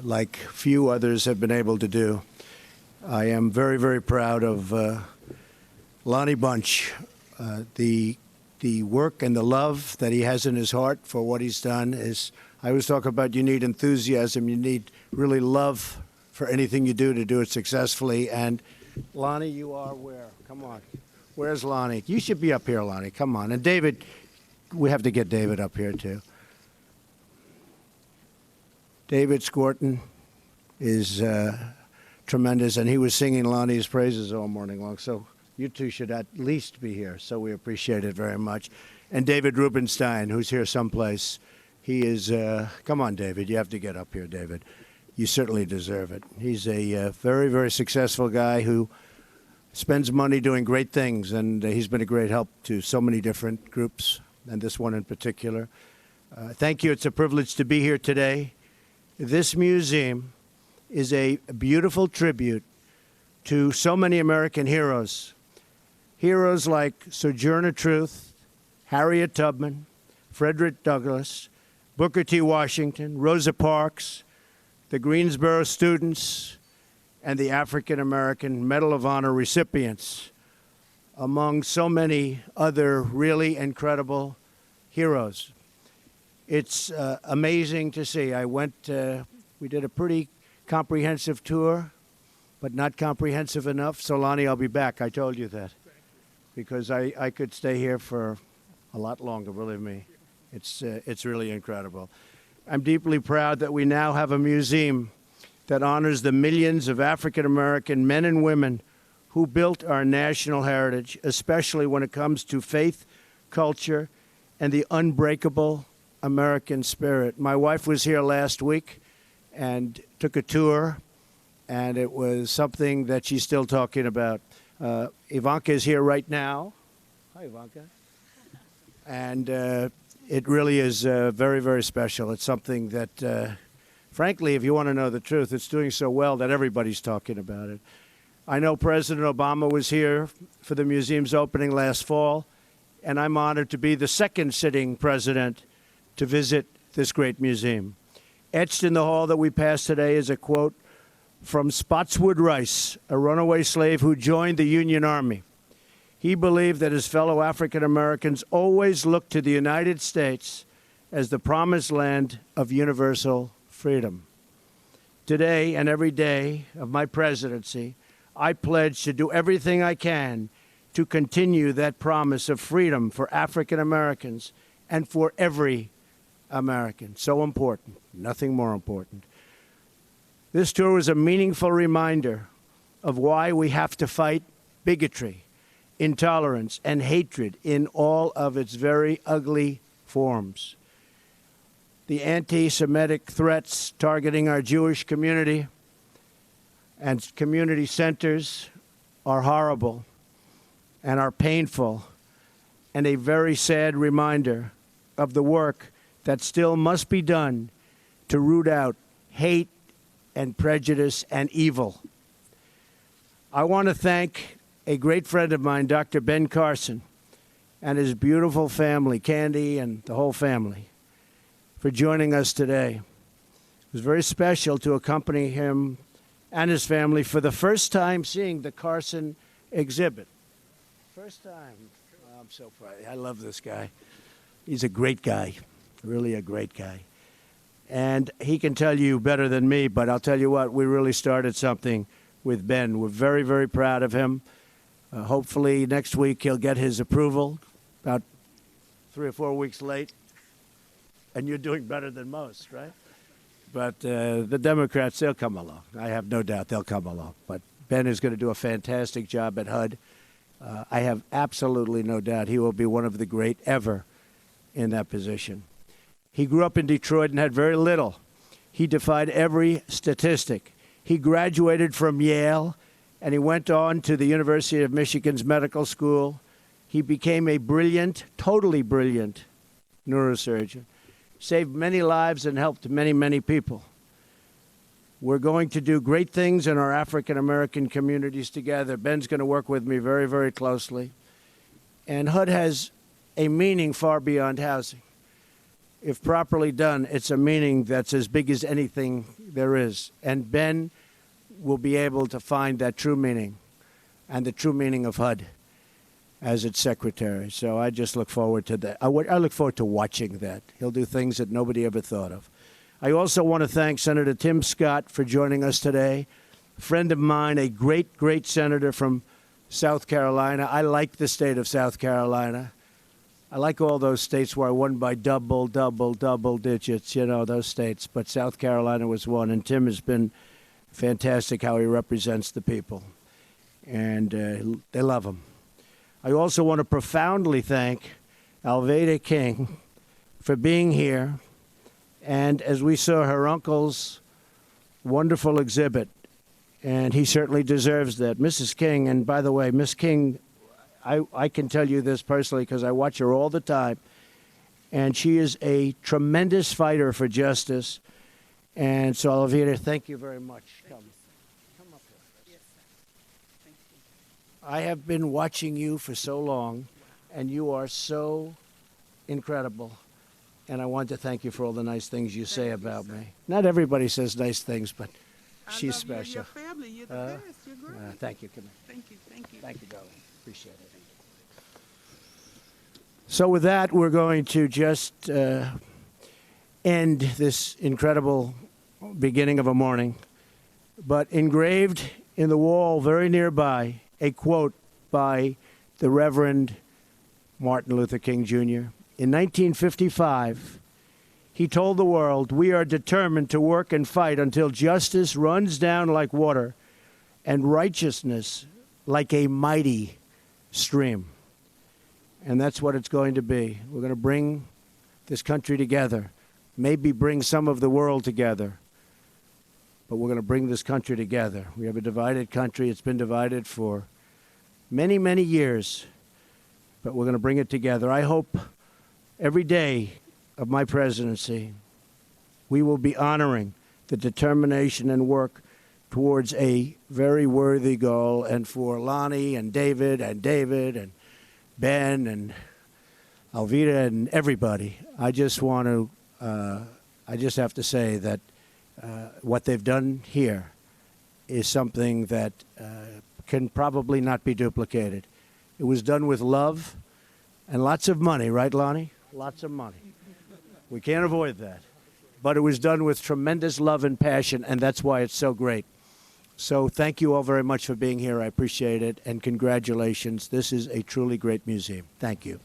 like few others have been able to do. I am very, very proud of Lonnie Bunch. The work and the love that he has in his heart for what he's done is, I always talk about, you need enthusiasm, you need really love for anything you do it successfully. And Lonnie, you are where? Come on. Where's Lonnie? You should be up here, Lonnie. Come on. And David, we have to get David up here too. David Scorton is tremendous, and he was singing Lonnie's praises all morning long. So you two should at least be here. So we appreciate it very much. And David Rubenstein, who's here someplace. He is, come on, David. You have to get up here, David. You certainly deserve it. He's a very, very successful guy who spends money doing great things, and he's been a great help to so many different groups, and this one in particular. Thank you. It's a privilege to be here today. This museum is a beautiful tribute to so many American heroes. Heroes like Sojourner Truth, Harriet Tubman, Frederick Douglass, Booker T. Washington, Rosa Parks, the Greensboro students, and the African American Medal of Honor recipients, among so many other really incredible heroes. It's amazing to see. We did a pretty comprehensive tour, but not comprehensive enough. So, Lonnie, I'll be back. I told you that. Because I could stay here for a lot longer, believe me. It's really incredible. I'm deeply proud that we now have a museum that honors the millions of African American men and women who built our national heritage, especially when it comes to faith, culture, and the unbreakable American spirit. My wife was here last week and took a tour, and it was something that she's still talking about. Ivanka is here right now. Hi, Ivanka. And it really is very, very special. It's something that, frankly, if you want to know the truth, it's doing so well that everybody's talking about it. I know President Obama was here for the museum's opening last fall, and I'm honored to be the second sitting president to visit this great museum. Etched in the hall that we passed today is a quote from Spotswood Rice, a runaway slave who joined the Union Army. He believed that his fellow African Americans always looked to the United States as the promised land of universal freedom. Today and every day of my presidency, I pledge to do everything I can to continue that promise of freedom for African Americans and for every American. So important, nothing more important. This tour was a meaningful reminder of why we have to fight bigotry, intolerance, and hatred in all of its very ugly forms. The anti-Semitic threats targeting our Jewish community and community centers are horrible and are painful, and a very sad reminder of the work that still must be done to root out hate and prejudice and evil. I want to thank a great friend of mine, Dr. Ben Carson, and his beautiful family, Candy and the whole family, for joining us today. It was very special to accompany him and his family for the first time seeing the Carson exhibit. First time. Oh, I'm so proud. I love this guy. He's a great guy, really a great guy. And he can tell you better than me, but I'll tell you what, we really started something with Ben. We're very, very proud of him. Hopefully next week he'll get his approval, about 3 or 4 weeks late. And you're doing better than most, right? But the Democrats, they'll come along. I have no doubt they'll come along. But Ben is going to do a fantastic job at HUD. I have absolutely no doubt he will be one of the great ever in that position. He grew up in Detroit and had very little. He defied every statistic. He graduated from Yale, and he went on to the University of Michigan's medical school. He became a brilliant, totally brilliant neurosurgeon, saved many lives and helped many, many people. We're going to do great things in our African-American communities together. Ben's going to work with me very, very closely. And HUD has a meaning far beyond housing. if properly done, it's a meaning that's as big as anything there is. And Ben will be able to find that true meaning and the true meaning of HUD as its secretary. So I just look forward to that. I look forward to watching that. He'll do things that nobody ever thought of. I also want to thank Senator Tim Scott for joining us today. A friend of mine, a great, great senator from South Carolina. I like the state of South Carolina. I like all those states where I won by double digits, you know, those states. But South Carolina was one, and Tim has been fantastic how he represents the people. And they love him. I also want to profoundly thank Alveda King for being here. And as we saw her uncle's wonderful exhibit, and he certainly deserves that. Mrs. King, and by the way, Miss King, I can tell you this personally because I watch her all the time, and she is a tremendous fighter for justice. And so, Alveda, thank you very much. Come up here. Yes, sir. Thank you. I have been watching you for so long, and you are so incredible. And I want to thank you for all the nice things you say about me. Not everybody says nice things, but she's special. Your family, you're the best. You're great. Thank you. Come here. Thank you. Thank you. Thank you, darling. Appreciate it. So with that, we're going to just end this incredible beginning of a morning. But engraved in the wall very nearby, a quote by the Reverend Martin Luther King Jr. In 1955, he told the world, "We are determined to work and fight until justice runs down like water and righteousness like a mighty stream." And that's what it's going to be. We're going to bring this country together, maybe bring some of the world together, but we're going to bring this country together. We have a divided country. It's been divided for many, many years, but we're going to bring it together. I hope every day of my presidency, we will be honoring the determination and work towards a very worthy goal. And for Lonnie and David and Ben and Alveda and everybody, I just have to say that what they've done here is something that can probably not be duplicated. It was done with love and lots of money, right, Lonnie? Lots of money. We can't avoid that. But it was done with tremendous love and passion, and that's why it's so great. So thank you all very much for being here. I appreciate it, and congratulations. This is a truly great museum. Thank you.